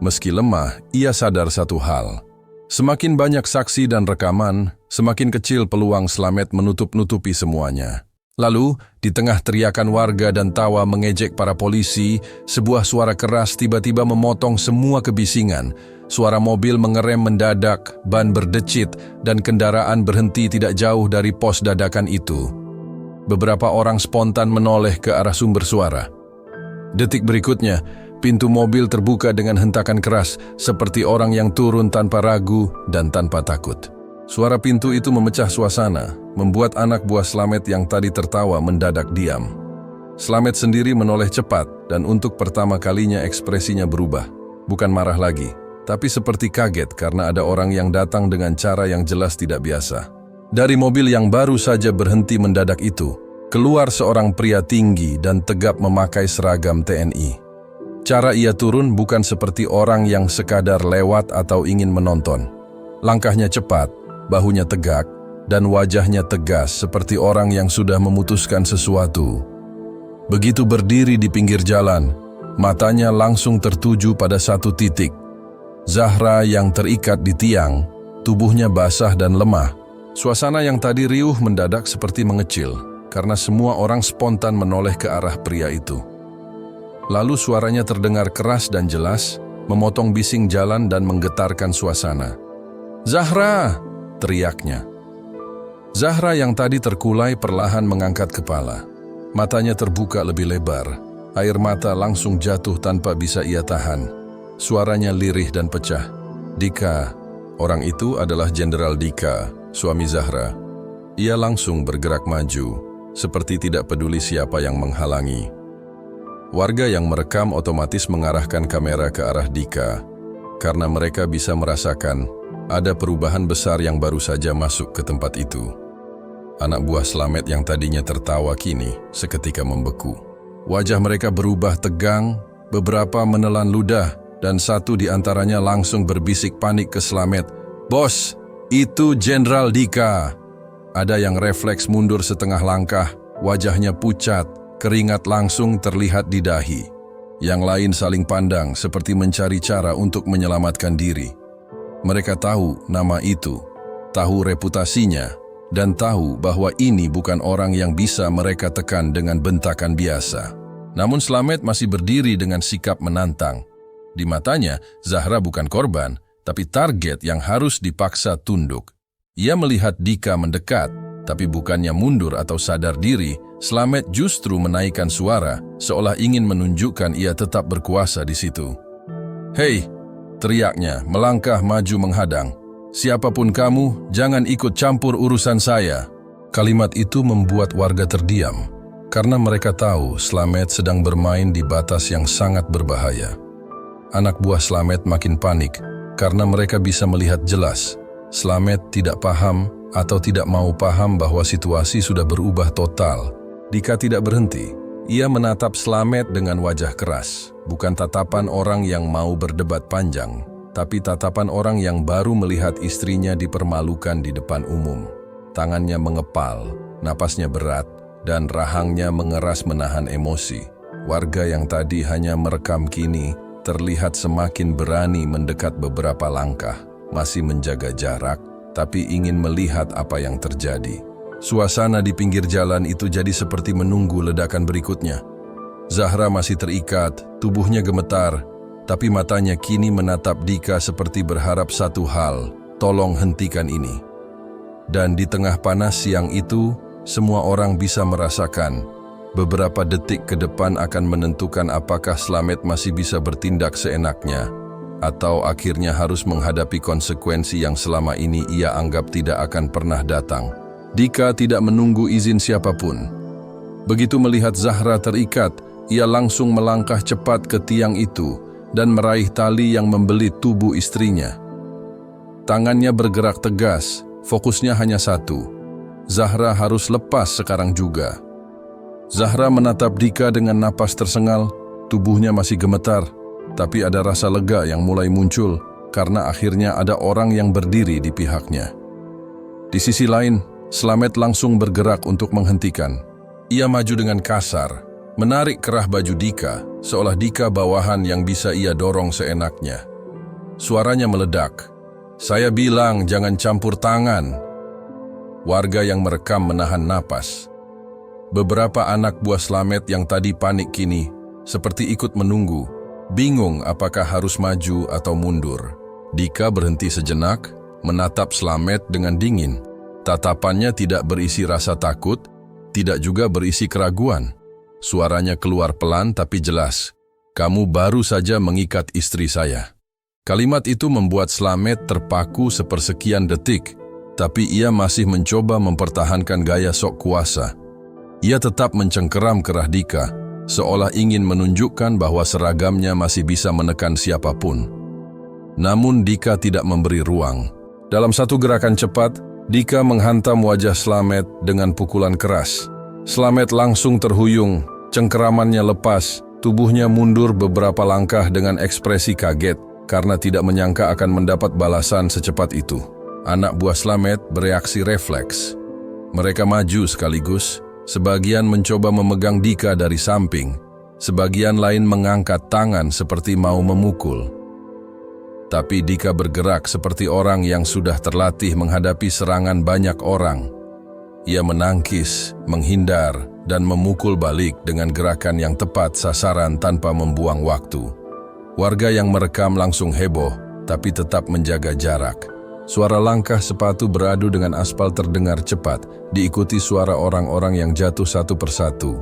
Meski lemah, ia sadar satu hal. Semakin banyak saksi dan rekaman, semakin kecil peluang Slamet menutup-nutupi semuanya. Lalu, di tengah teriakan warga dan tawa mengejek para polisi, sebuah suara keras tiba-tiba memotong semua kebisingan. Suara mobil mengerem mendadak, ban berdecit, dan kendaraan berhenti tidak jauh dari pos dadakan itu. Beberapa orang spontan menoleh ke arah sumber suara. Detik berikutnya, pintu mobil terbuka dengan hentakan keras, seperti orang yang turun tanpa ragu dan tanpa takut. Suara pintu itu memecah suasana, membuat anak buah Slamet yang tadi tertawa mendadak diam. Slamet sendiri menoleh cepat, dan untuk pertama kalinya ekspresinya berubah. Bukan marah lagi, tapi seperti kaget karena ada orang yang datang dengan cara yang jelas tidak biasa. Dari mobil yang baru saja berhenti mendadak itu, keluar seorang pria tinggi dan tegap memakai seragam TNI. Cara ia turun bukan seperti orang yang sekadar lewat atau ingin menonton. Langkahnya cepat, bahunya tegak, dan wajahnya tegas seperti orang yang sudah memutuskan sesuatu. Begitu berdiri di pinggir jalan, matanya langsung tertuju pada satu titik. Zahra yang terikat di tiang, tubuhnya basah dan lemah. Suasana yang tadi riuh mendadak seperti mengecil, karena semua orang spontan menoleh ke arah pria itu. Lalu suaranya terdengar keras dan jelas, memotong bising jalan dan menggetarkan suasana. "Zahra!" teriaknya. Zahra yang tadi terkulai perlahan mengangkat kepala. Matanya terbuka lebih lebar. Air mata langsung jatuh tanpa bisa ia tahan. Suaranya lirih dan pecah. "Dika." Orang itu adalah Jenderal Dika, suami Zahra. Ia langsung bergerak maju, seperti tidak peduli siapa yang menghalangi. Warga yang merekam otomatis mengarahkan kamera ke arah Dika, karena mereka bisa merasakan ada perubahan besar yang baru saja masuk ke tempat itu. Anak buah Slamet yang tadinya tertawa kini seketika membeku. Wajah mereka berubah tegang, beberapa menelan ludah, dan satu di antaranya langsung berbisik panik ke Slamet, "Bos, itu Jenderal Dika." Ada yang refleks mundur setengah langkah, wajahnya pucat, keringat langsung terlihat di dahi. Yang lain saling pandang seperti mencari cara untuk menyelamatkan diri. Mereka tahu nama itu, tahu reputasinya, dan tahu bahwa ini bukan orang yang bisa mereka tekan dengan bentakan biasa. Namun Slamet masih berdiri dengan sikap menantang. Di matanya, Zahra bukan korban, tapi target yang harus dipaksa tunduk. Ia melihat Dika mendekat, tapi bukannya mundur atau sadar diri, Slamet justru menaikkan suara, seolah ingin menunjukkan ia tetap berkuasa di situ. "Hei!" teriaknya, melangkah maju menghadang. "Siapapun kamu, jangan ikut campur urusan saya." Kalimat itu membuat warga terdiam, karena mereka tahu Slamet sedang bermain di batas yang sangat berbahaya. Anak buah Slamet makin panik, karena mereka bisa melihat jelas. Slamet tidak paham atau tidak mau paham bahwa situasi sudah berubah total. Dika tidak berhenti. Ia menatap Slamet dengan wajah keras, bukan tatapan orang yang mau berdebat panjang, tapi tatapan orang yang baru melihat istrinya dipermalukan di depan umum. Tangannya mengepal, napasnya berat, dan rahangnya mengeras menahan emosi. Warga yang tadi hanya merekam kini terlihat semakin berani mendekat beberapa langkah, masih menjaga jarak, tapi ingin melihat apa yang terjadi. Suasana di pinggir jalan itu jadi seperti menunggu ledakan berikutnya. Zahra masih terikat, tubuhnya gemetar, tapi matanya kini menatap Dika seperti berharap satu hal, tolong hentikan ini. Dan di tengah panas siang itu, semua orang bisa merasakan, beberapa detik ke depan akan menentukan apakah Slamet masih bisa bertindak seenaknya, atau akhirnya harus menghadapi konsekuensi yang selama ini ia anggap tidak akan pernah datang. Dika tidak menunggu izin siapapun. Begitu melihat Zahra terikat, ia langsung melangkah cepat ke tiang itu dan meraih tali yang membelit tubuh istrinya. Tangannya bergerak tegas, fokusnya hanya satu. Zahra harus lepas sekarang juga. Zahra menatap Dika dengan napas tersengal, tubuhnya masih gemetar, tapi ada rasa lega yang mulai muncul karena akhirnya ada orang yang berdiri di pihaknya. Di sisi lain, Slamet langsung bergerak untuk menghentikan. Ia maju dengan kasar, menarik kerah baju Dika, seolah Dika bawahan yang bisa ia dorong seenaknya. Suaranya meledak. "Saya bilang jangan campur tangan." Warga yang merekam menahan napas. Beberapa anak buah Slamet yang tadi panik kini, seperti ikut menunggu, bingung apakah harus maju atau mundur. Dika berhenti sejenak, menatap Slamet dengan dingin. Tatapannya tidak berisi rasa takut, tidak juga berisi keraguan. Suaranya keluar pelan tapi jelas. "Kamu baru saja mengikat istri saya." Kalimat itu membuat Slamet terpaku sepersekian detik, tapi ia masih mencoba mempertahankan gaya sok kuasa. Ia tetap mencengkeram kerah Dika, seolah ingin menunjukkan bahwa seragamnya masih bisa menekan siapapun. Namun Dika tidak memberi ruang. Dalam satu gerakan cepat, Dika menghantam wajah Slamet dengan pukulan keras. Slamet langsung terhuyung, cengkeramannya lepas, tubuhnya mundur beberapa langkah dengan ekspresi kaget karena tidak menyangka akan mendapat balasan secepat itu. Anak buah Slamet bereaksi refleks. Mereka maju sekaligus, sebagian mencoba memegang Dika dari samping, sebagian lain mengangkat tangan seperti mau memukul. Tapi Dika bergerak seperti orang yang sudah terlatih menghadapi serangan banyak orang. Ia menangkis, menghindar, dan memukul balik dengan gerakan yang tepat sasaran tanpa membuang waktu. Warga yang merekam langsung heboh, tapi tetap menjaga jarak. Suara langkah sepatu beradu dengan aspal terdengar cepat, diikuti suara orang-orang yang jatuh satu persatu.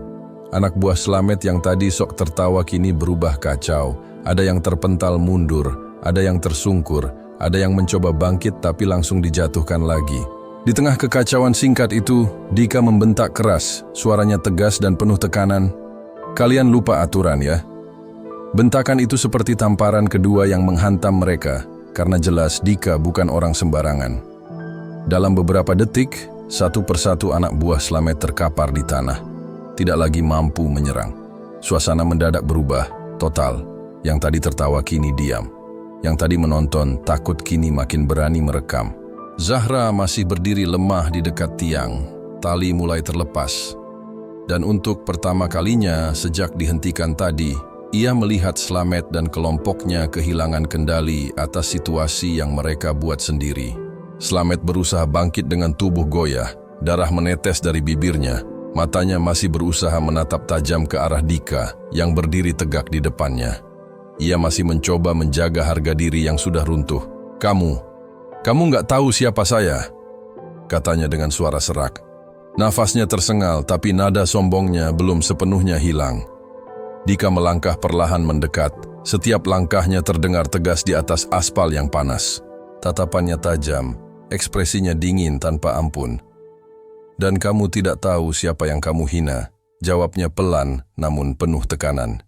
Anak buah Slamet yang tadi sok tertawa kini berubah kacau. Ada yang terpental mundur, ada yang tersungkur, ada yang mencoba bangkit tapi langsung dijatuhkan lagi. Di tengah kekacauan singkat itu, Dika membentak keras, suaranya tegas dan penuh tekanan. "Kalian lupa aturan ya?" Bentakan itu seperti tamparan kedua yang menghantam mereka, karena jelas Dika bukan orang sembarangan. Dalam beberapa detik, satu persatu anak buah Slamet terkapar di tanah, tidak lagi mampu menyerang. Suasana mendadak berubah, total. Yang tadi tertawa kini diam. Yang tadi menonton takut kini makin berani merekam. Zahra masih berdiri lemah di dekat tiang. Tali mulai terlepas. Dan untuk pertama kalinya sejak dihentikan tadi, ia melihat Slamet dan kelompoknya kehilangan kendali atas situasi yang mereka buat sendiri. Slamet berusaha bangkit dengan tubuh goyah, darah menetes dari bibirnya. Matanya masih berusaha menatap tajam ke arah Dika yang berdiri tegak di depannya. Ia masih mencoba menjaga harga diri yang sudah runtuh. Kamu nggak tahu siapa saya, katanya dengan suara serak. Nafasnya tersengal, tapi nada sombongnya belum sepenuhnya hilang. Dika melangkah perlahan mendekat. Setiap langkahnya terdengar tegas di atas aspal yang panas. Tatapannya tajam, ekspresinya dingin tanpa ampun. Dan kamu tidak tahu siapa yang kamu hina, jawabnya pelan namun penuh tekanan.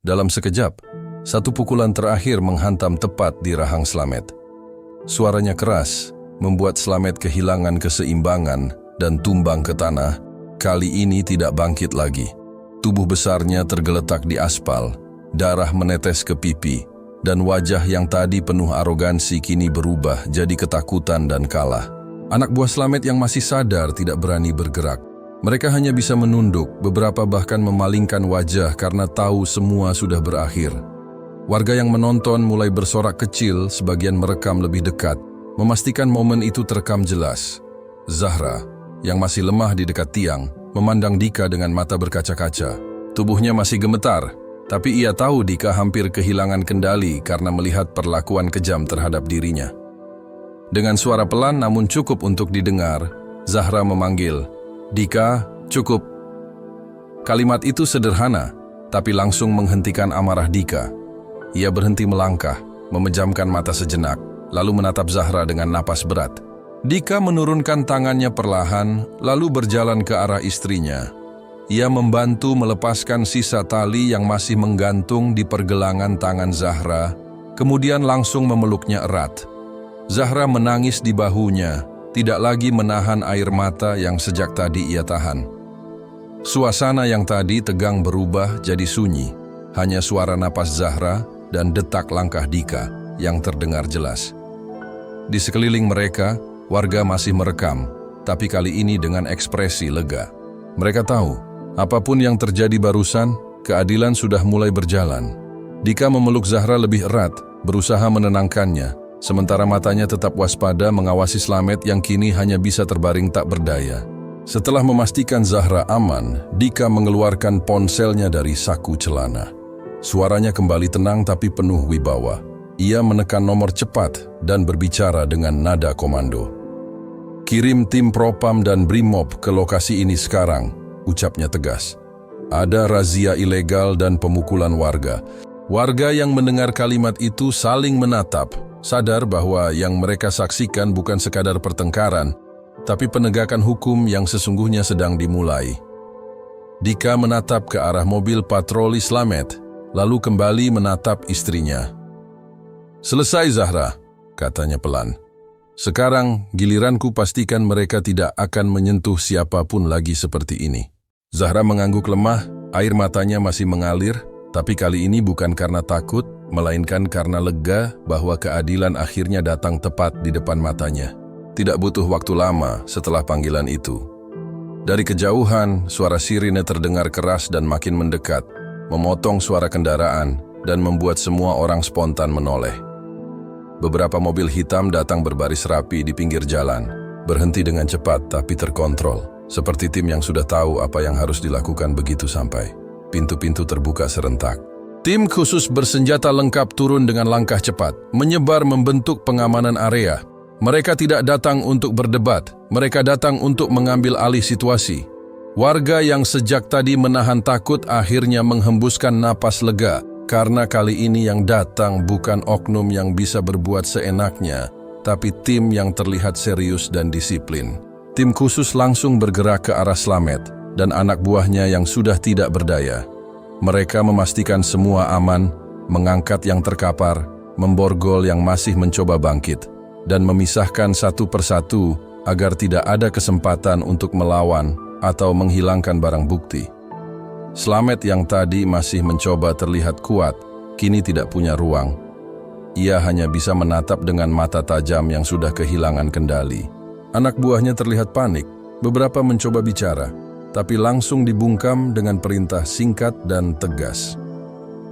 Dalam sekejap, satu pukulan terakhir menghantam tepat di rahang Slamet. Suaranya keras, membuat Slamet kehilangan keseimbangan dan tumbang ke tanah. Kali ini tidak bangkit lagi. Tubuh besarnya tergeletak di aspal, darah menetes ke pipi, dan wajah yang tadi penuh arogansi kini berubah jadi ketakutan dan kalah. Anak buah Slamet yang masih sadar tidak berani bergerak. Mereka hanya bisa menunduk, beberapa bahkan memalingkan wajah karena tahu semua sudah berakhir. Warga yang menonton mulai bersorak kecil, sebagian merekam lebih dekat, memastikan momen itu terekam jelas. Zahra, yang masih lemah di dekat tiang, memandang Dika dengan mata berkaca-kaca. Tubuhnya masih gemetar, tapi ia tahu Dika hampir kehilangan kendali karena melihat perlakuan kejam terhadap dirinya. Dengan suara pelan namun cukup untuk didengar, Zahra memanggil, "Dika, cukup." Kalimat itu sederhana, tapi langsung menghentikan amarah Dika. Ia berhenti melangkah, memejamkan mata sejenak, lalu menatap Zahra dengan napas berat. Dika menurunkan tangannya perlahan, lalu berjalan ke arah istrinya. Ia membantu melepaskan sisa tali yang masih menggantung di pergelangan tangan Zahra, kemudian langsung memeluknya erat. Zahra menangis di bahunya, tidak lagi menahan air mata yang sejak tadi ia tahan. Suasana yang tadi tegang berubah jadi sunyi, hanya suara napas Zahra dan detak langkah Dika yang terdengar jelas. Di sekeliling mereka, warga masih merekam, tapi kali ini dengan ekspresi lega. Mereka tahu, apapun yang terjadi barusan, keadilan sudah mulai berjalan. Dika memeluk Zahra lebih erat, berusaha menenangkannya, sementara matanya tetap waspada mengawasi Slamet yang kini hanya bisa terbaring tak berdaya. Setelah memastikan Zahra aman, Dika mengeluarkan ponselnya dari saku celana. Suaranya kembali tenang tapi penuh wibawa. Ia menekan nomor cepat dan berbicara dengan nada komando. "Kirim tim Propam dan Brimob ke lokasi ini sekarang," ucapnya tegas. "Ada razia ilegal dan pemukulan warga." Warga yang mendengar kalimat itu saling menatap, sadar bahwa yang mereka saksikan bukan sekadar pertengkaran, tapi penegakan hukum yang sesungguhnya sedang dimulai. Dika menatap ke arah mobil patroli Slamet, lalu kembali menatap istrinya. "Selesai Zahra," katanya pelan. "Sekarang giliranku pastikan mereka tidak akan menyentuh siapapun lagi seperti ini." Zahra mengangguk lemah, air matanya masih mengalir, tapi kali ini bukan karena takut, melainkan karena lega bahwa keadilan akhirnya datang tepat di depan matanya. Tidak butuh waktu lama setelah panggilan itu. Dari kejauhan, suara sirine terdengar keras dan makin mendekat, memotong suara kendaraan dan membuat semua orang spontan menoleh. Beberapa mobil hitam datang berbaris rapi di pinggir jalan, berhenti dengan cepat tapi terkontrol, seperti tim yang sudah tahu apa yang harus dilakukan begitu sampai. Pintu-pintu terbuka serentak. Tim khusus bersenjata lengkap turun dengan langkah cepat, menyebar membentuk pengamanan area. Mereka tidak datang untuk berdebat, mereka datang untuk mengambil alih situasi. Warga yang sejak tadi menahan takut akhirnya menghembuskan napas lega, karena kali ini yang datang bukan oknum yang bisa berbuat seenaknya, tapi tim yang terlihat serius dan disiplin. Tim khusus langsung bergerak ke arah Slamet dan anak buahnya yang sudah tidak berdaya. Mereka memastikan semua aman, mengangkat yang terkapar, memborgol yang masih mencoba bangkit, dan memisahkan satu persatu agar tidak ada kesempatan untuk melawan atau menghilangkan barang bukti. Slamet yang tadi masih mencoba terlihat kuat, kini tidak punya ruang. Ia hanya bisa menatap dengan mata tajam yang sudah kehilangan kendali. Anak buahnya terlihat panik, beberapa mencoba bicara, tapi langsung dibungkam dengan perintah singkat dan tegas.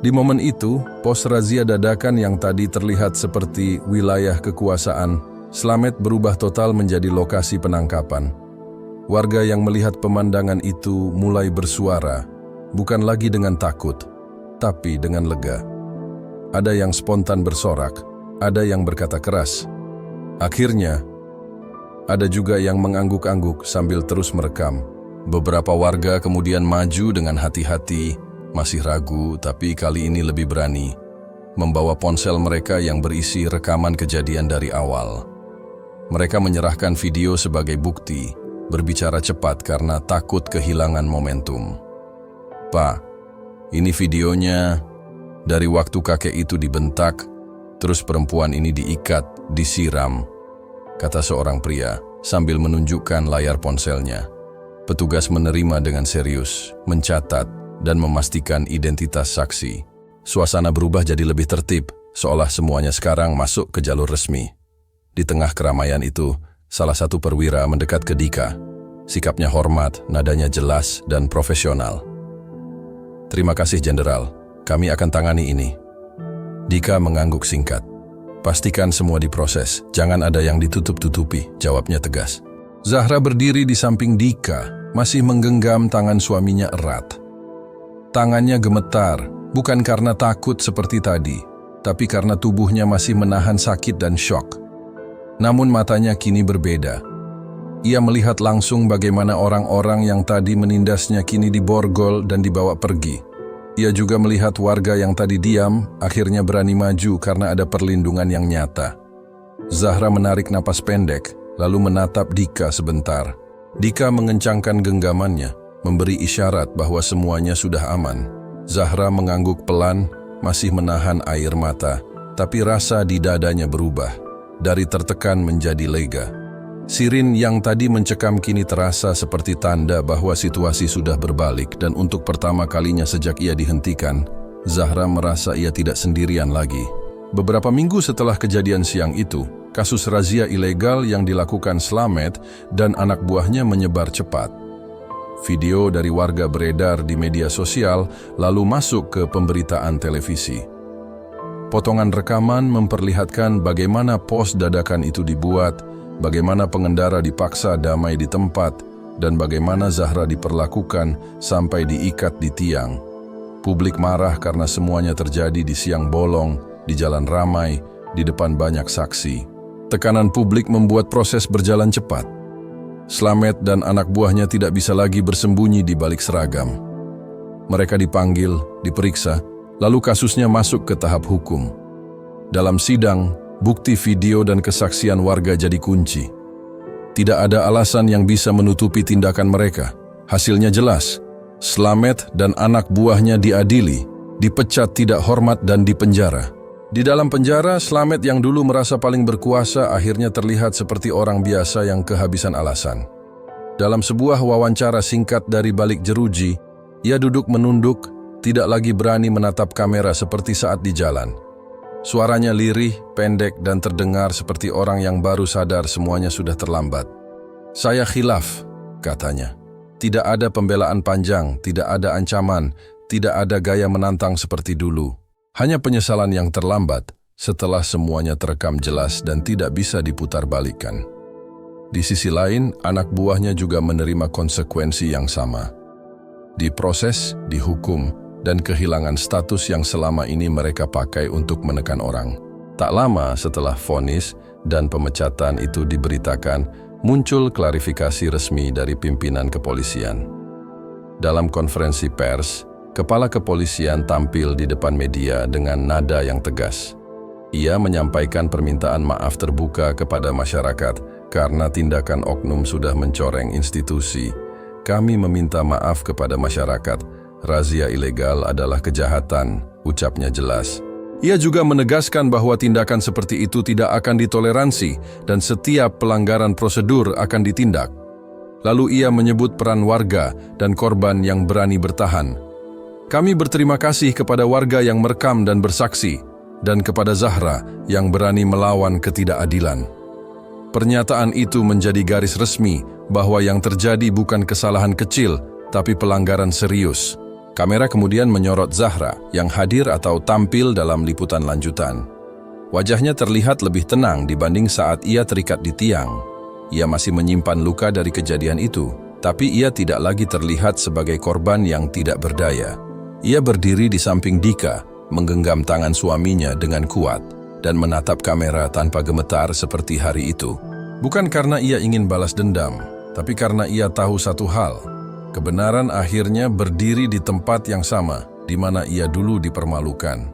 Di momen itu, pos razia dadakan yang tadi terlihat seperti wilayah kekuasaan, Slamet berubah total menjadi lokasi penangkapan. Warga yang melihat pemandangan itu mulai bersuara, bukan lagi dengan takut, tapi dengan lega. ada yang spontan bersorak, ada yang berkata keras. Akhirnya, ada juga yang mengangguk-angguk sambil terus merekam. Beberapa warga kemudian maju dengan hati-hati, masih ragu tapi kali ini lebih berani, membawa ponsel mereka yang berisi rekaman kejadian dari awal. Mereka menyerahkan video sebagai bukti, berbicara cepat karena takut kehilangan momentum. "Pak, ini videonya dari waktu kakek itu dibentak, terus perempuan ini diikat, disiram," kata seorang pria sambil menunjukkan layar ponselnya. Petugas menerima dengan serius, mencatat, dan memastikan identitas saksi. Suasana berubah jadi lebih tertib, seolah semuanya sekarang masuk ke jalur resmi. Di tengah keramaian itu, salah satu perwira mendekat ke Dika. Sikapnya hormat, nadanya jelas dan profesional. "Terima kasih, Jenderal. Kami akan tangani ini." Dika mengangguk singkat. "Pastikan semua diproses, jangan ada yang ditutup-tutupi," jawabnya tegas. Zahra berdiri di samping Dika, masih menggenggam tangan suaminya erat. Tangannya gemetar, bukan karena takut seperti tadi, tapi karena tubuhnya masih menahan sakit dan syok. Namun matanya kini berbeda. Ia melihat langsung bagaimana orang-orang yang tadi menindasnya kini diborgol dan dibawa pergi. Ia juga melihat warga yang tadi diam, akhirnya berani maju karena ada perlindungan yang nyata. Zahra menarik napas pendek, lalu menatap Dika sebentar. Dika mengencangkan genggamannya, memberi isyarat bahwa semuanya sudah aman. Zahra mengangguk pelan, masih menahan air mata, tapi rasa di dadanya berubah, dari tertekan menjadi lega. Sirin yang tadi mencekam kini terasa seperti tanda bahwa situasi sudah berbalik, dan untuk pertama kalinya sejak ia dihentikan, Zahra merasa ia tidak sendirian lagi. Beberapa minggu setelah kejadian siang itu, kasus razia ilegal yang dilakukan Slamet dan anak buahnya menyebar cepat. Video dari warga beredar di media sosial lalu masuk ke pemberitaan televisi. Potongan rekaman memperlihatkan bagaimana pos dadakan itu dibuat, bagaimana pengendara dipaksa damai di tempat, dan bagaimana Zahra diperlakukan sampai diikat di tiang. Publik marah karena semuanya terjadi di siang bolong, di jalan ramai, di depan banyak saksi. Tekanan publik membuat proses berjalan cepat. Slamet dan anak buahnya tidak bisa lagi bersembunyi di balik seragam. Mereka dipanggil, diperiksa, lalu kasusnya masuk ke tahap hukum. Dalam sidang, bukti video dan kesaksian warga jadi kunci. Tidak ada alasan yang bisa menutupi tindakan mereka. Hasilnya jelas, Slamet dan anak buahnya diadili, dipecat tidak hormat dan dipenjara. Di dalam penjara, Slamet yang dulu merasa paling berkuasa akhirnya terlihat seperti orang biasa yang kehabisan alasan. Dalam sebuah wawancara singkat dari balik jeruji, ia duduk menunduk, tidak lagi berani menatap kamera seperti saat di jalan. Suaranya lirih, pendek, dan terdengar seperti orang yang baru sadar semuanya sudah terlambat. "Saya khilaf," katanya. "Tidak ada pembelaan panjang, tidak ada ancaman, tidak ada gaya menantang seperti dulu. Hanya penyesalan yang terlambat setelah semuanya terekam jelas dan tidak bisa diputarbalikkan." Di sisi lain, anak buahnya juga menerima konsekuensi yang sama. Diproses, dihukum, dan kehilangan status yang selama ini mereka pakai untuk menekan orang. Tak lama setelah vonis dan pemecatan itu diberitakan, muncul klarifikasi resmi dari pimpinan kepolisian. Dalam konferensi pers, Kepala Kepolisian tampil di depan media dengan nada yang tegas. Ia menyampaikan permintaan maaf terbuka kepada masyarakat karena tindakan oknum sudah mencoreng institusi. "Kami meminta maaf kepada masyarakat. Razia ilegal adalah kejahatan," ucapnya jelas. Ia juga menegaskan bahwa tindakan seperti itu tidak akan ditoleransi dan setiap pelanggaran prosedur akan ditindak. Lalu ia menyebut peran warga dan korban yang berani bertahan. "Kami berterima kasih kepada warga yang merekam dan bersaksi, dan kepada Zahra yang berani melawan ketidakadilan." Pernyataan itu menjadi garis resmi bahwa yang terjadi bukan kesalahan kecil, tapi pelanggaran serius. Kamera kemudian menyorot Zahra yang hadir atau tampil dalam liputan lanjutan. Wajahnya terlihat lebih tenang dibanding saat ia terikat di tiang. Ia masih menyimpan luka dari kejadian itu, tapi ia tidak lagi terlihat sebagai korban yang tidak berdaya. Ia berdiri di samping Dika, menggenggam tangan suaminya dengan kuat, dan menatap kamera tanpa gemetar seperti hari itu. Bukan karena ia ingin balas dendam, tapi karena ia tahu satu hal. Kebenaran akhirnya berdiri di tempat yang sama, di mana ia dulu dipermalukan.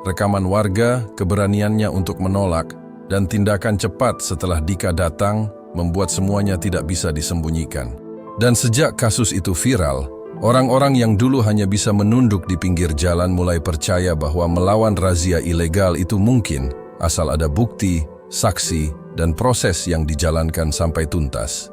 Rekaman warga, keberaniannya untuk menolak, dan tindakan cepat setelah Dika datang membuat semuanya tidak bisa disembunyikan. Dan sejak kasus itu viral, orang-orang yang dulu hanya bisa menunduk di pinggir jalan mulai percaya bahwa melawan razia ilegal itu mungkin, asal ada bukti, saksi, dan proses yang dijalankan sampai tuntas.